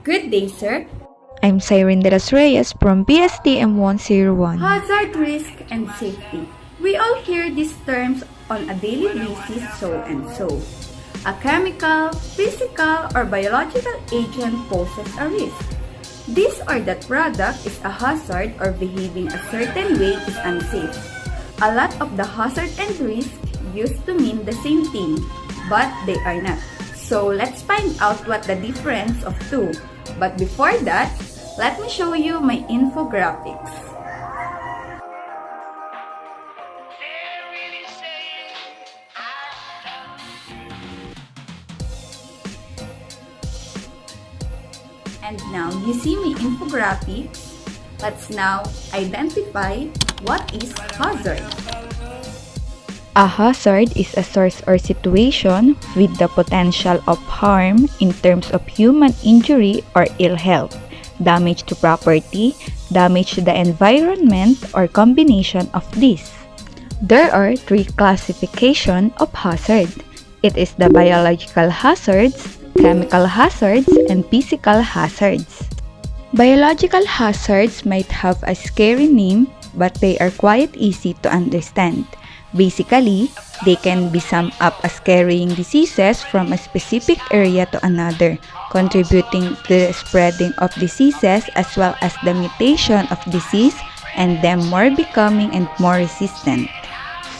Good day, sir. I'm Zhyrene de Los Reyes from BSTM 101. Hazard, risk, and safety. We all hear these terms on a daily basis, so and so. A chemical, physical, or biological agent poses a risk. This or that product is a hazard or behaving a certain way is unsafe. A lot of the hazard and risk used to mean the same thing, but they are not. So let's find out what the difference of two. But before that, let me show you my infographics. And now you see my infographics. Let's now identify what is hazard. A hazard is a source or situation with the potential of harm in terms of human injury or ill health, damage to property, damage to the environment, or combination of these. There are three classifications of hazard. It is the biological hazards, chemical hazards, and physical hazards. Biological hazards might have a scary name, but they are quite easy to understand. Basically, they can be summed up as carrying diseases from a specific area to another, contributing to the spreading of diseases as well as the mutation of disease and them more becoming and more resistant.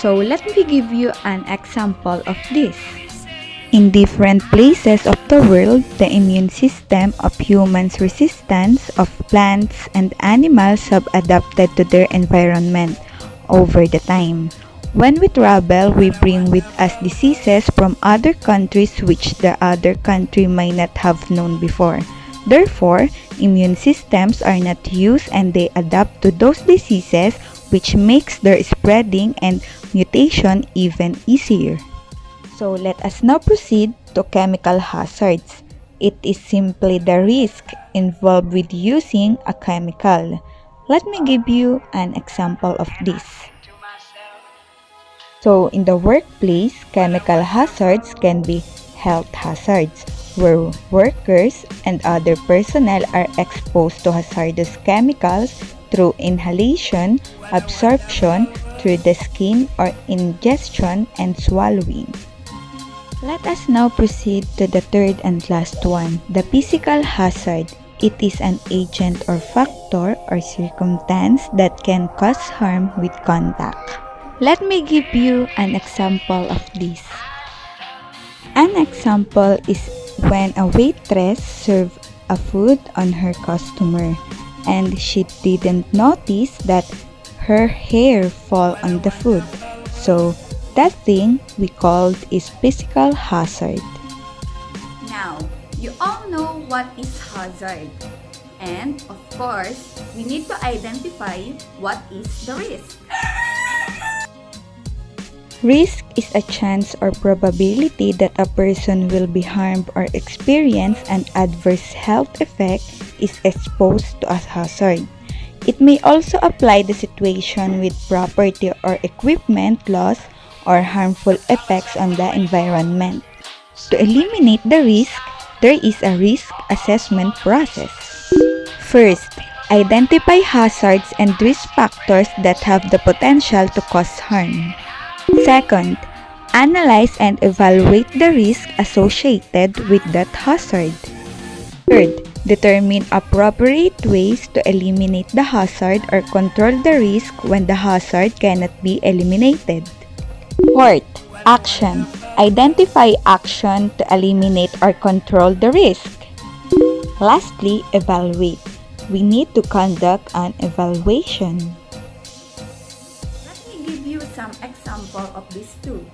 So let me give you an example of this. In different places of the world, the immune system of humans' resistance of plants and animals have adapted to their environment over the time. When we travel, we bring with us diseases from other countries which the other country might not have known before. Therefore, immune systems are not used and they adapt to those diseases, which makes their spreading and mutation even easier. So let us now proceed to chemical hazards. It is simply the risk involved with using a chemical. Let me give you an example of this. So in the workplace, chemical hazards can be health hazards, where workers and other personnel are exposed to hazardous chemicals through inhalation, absorption through the skin, or ingestion and swallowing. Let us now proceed to the third and last one, the physical hazard. It is an agent or factor or circumstance that can cause harm with contact. Let me give you an example of this. An example is when a waitress served a food on her customer and she didn't notice that her hair fall on the food. So that thing we called is physical hazard. Now, you all know what is hazard. And of course, we need to identify what is the risk. Risk is a chance or probability that a person will be harmed or experience an adverse health effect is exposed to a hazard. It may also apply the situation with property or equipment loss or harmful effects on the environment. To eliminate the risk, there is a risk assessment process. First, identify hazards and risk factors that have the potential to cause harm. Second, analyze and evaluate the risk associated with that hazard. Third, determine appropriate ways to eliminate the hazard or control the risk when the hazard cannot be eliminated. Fourth, action. Identify action to eliminate or control the risk. Lastly, evaluate. We need to conduct an evaluation. Let me give you some example of these two.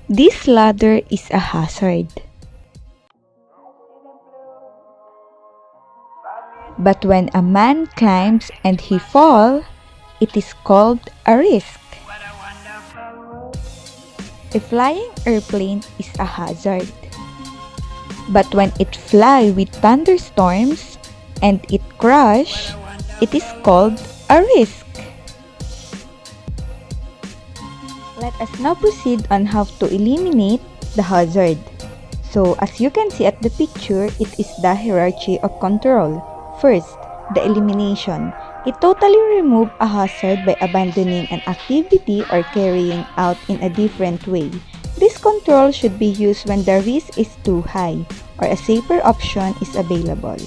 This ladder is a hazard. But when a man climbs and he falls, it is called a risk. A flying airplane is a hazard. But when it flies with thunderstorms and it crashes, it is called a risk. Let us now proceed on how to eliminate the hazard. So, as you can see at the picture, it is the hierarchy of control. First, the elimination. It totally removes a hazard by abandoning an activity or carrying out in a different way. This control should be used when the risk is too high or a safer option is available.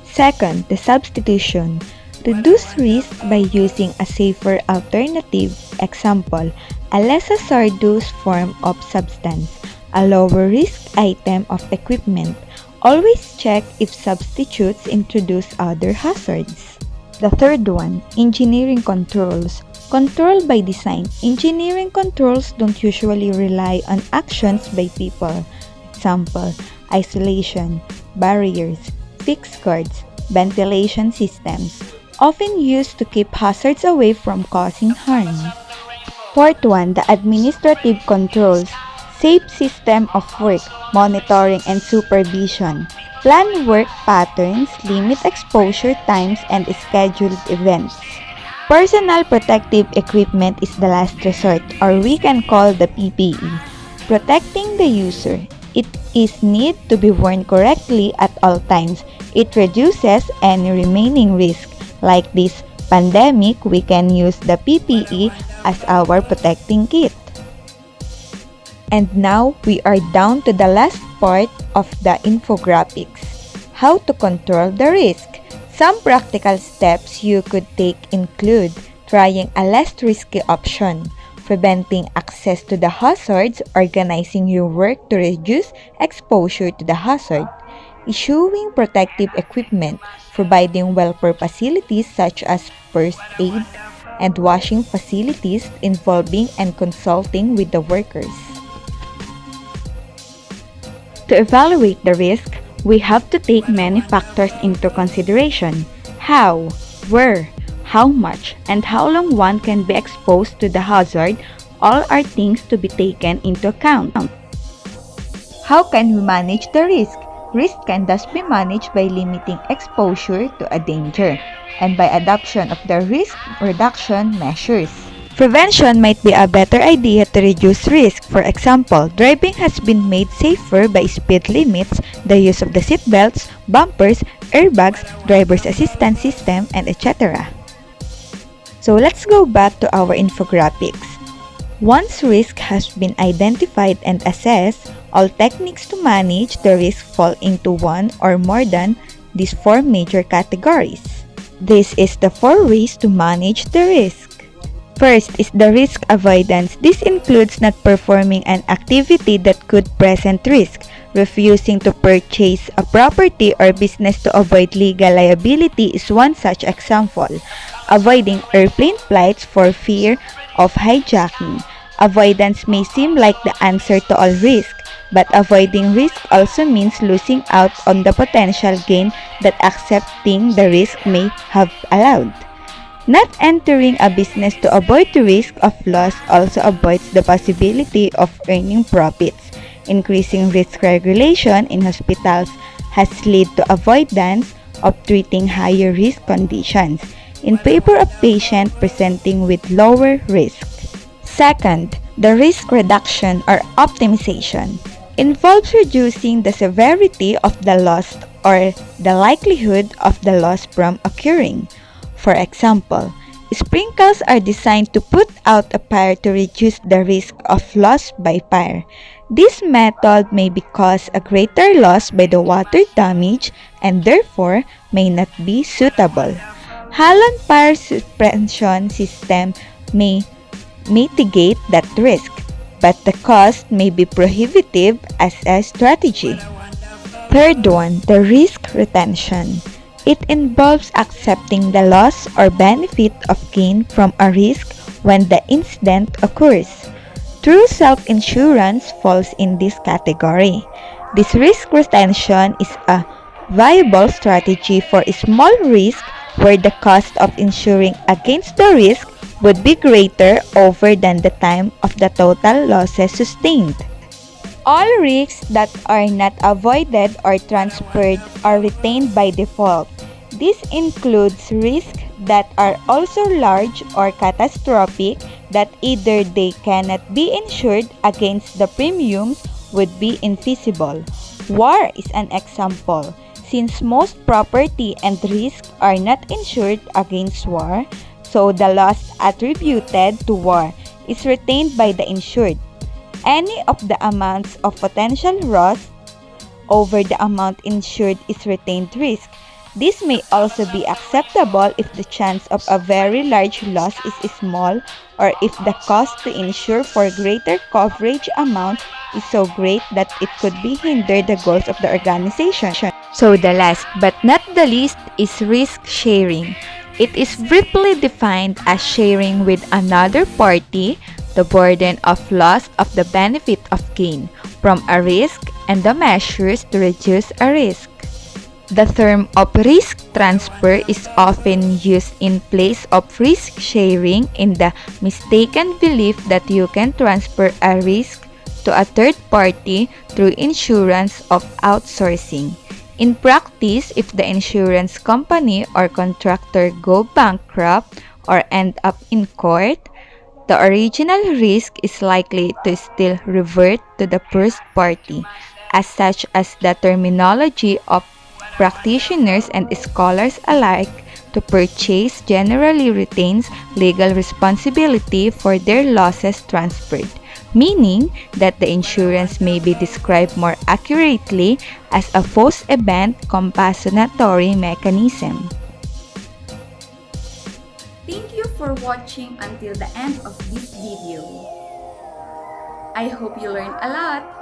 Second, the substitution. Reduce risk by using a safer alternative, example, a less hazardous form of substance, a lower risk item of equipment. Always check if substitutes introduce other hazards. The third one, engineering controls. Control by design. Engineering controls don't usually rely on actions by people. Example, isolation, barriers, fixed guards, ventilation systems, often used to keep hazards away from causing harm. Fourth one, the administrative controls. Safe system of work, monitoring and supervision. Plan work patterns, limit exposure times, and scheduled events. Personal protective equipment is the last resort, or we can call the PPE. Protecting the user. It is need to be worn correctly at all times. It reduces any remaining risk. Like this pandemic, we can use the PPE as our protecting kit. And now we are down to the last part of the infographics. How to control the risk. Some practical steps you could take include trying a less risky option, preventing access to the hazards, organizing your work to reduce exposure to the hazard, issuing protective equipment, providing welfare facilities such as first aid, and washing facilities involving and consulting with the workers. To evaluate the risk, we have to take many factors into consideration. How, where, how much, and how long one can be exposed to the hazard all are things to be taken into account. How can we manage the risk? Risk can thus be managed by limiting exposure to a danger and by adoption of the risk reduction measures. Prevention might be a better idea to reduce risk. For example, driving has been made safer by speed limits, the use of the seat belts, bumpers, airbags, driver's assistance system, and etc. So let's go back to our infographics. Once risk has been identified and assessed, all techniques to manage the risk fall into one or more than these four major categories. This is the 4 ways to manage the risk. First is the risk avoidance. This includes not performing an activity that could present risk, refusing to purchase a property or business to avoid legal liability is one such example. Avoiding airplane flights for fear of hijacking. Avoidance may seem like the answer to all risk, but avoiding risk also means losing out on the potential gain that accepting the risk may have allowed. Not entering a business to avoid the risk of loss also avoids the possibility of earning profits. Increasing risk regulation in hospitals has led to avoidance of treating higher risk conditions in favor of patients presenting with lower risk. Second, the risk reduction or optimization involves reducing the severity of the loss or the likelihood of the loss from occurring. For example, sprinkles are designed to put out a fire to reduce the risk of loss by fire. This method may cause a greater loss by the water damage and therefore may not be suitable. Halon fire suppression system may mitigate that risk, but the cost may be prohibitive as a strategy. Third one, the risk retention. It involves accepting the loss or benefit of gain from a risk when the incident occurs. True self-insurance falls in this category. This risk retention is a viable strategy for a small risk where the cost of insuring against the risk would be greater over than the time of the total losses sustained. All risks that are not avoided or transferred are retained by default. This includes risks that are also large or catastrophic that either they cannot be insured against the premiums would be invisible. War is an example. Since most property and risk are not insured against war, so the loss attributed to war is retained by the insured. Any of the amounts of potential loss over the amount insured is retained risk. This may also be acceptable if the chance of a very large loss is small or if the cost to insure for greater coverage amount is so great that it could be hinder the goals of the organization. So the last but not the least is risk sharing. It is briefly defined as sharing with another party the burden of loss of the benefit of gain from a risk and the measures to reduce a risk. The term of risk transfer is often used in place of risk sharing in the mistaken belief that you can transfer a risk to a third party through insurance of outsourcing. In practice, if the insurance company or contractor go bankrupt or end up in court, the original risk is likely to still revert to the first party, as such as the terminology of practitioners and scholars alike to purchase generally retains legal responsibility for their losses transferred, meaning that the insurance may be described more accurately as a post-event compensatory mechanism. Thank you for watching until the end of this video. I hope you learned a lot.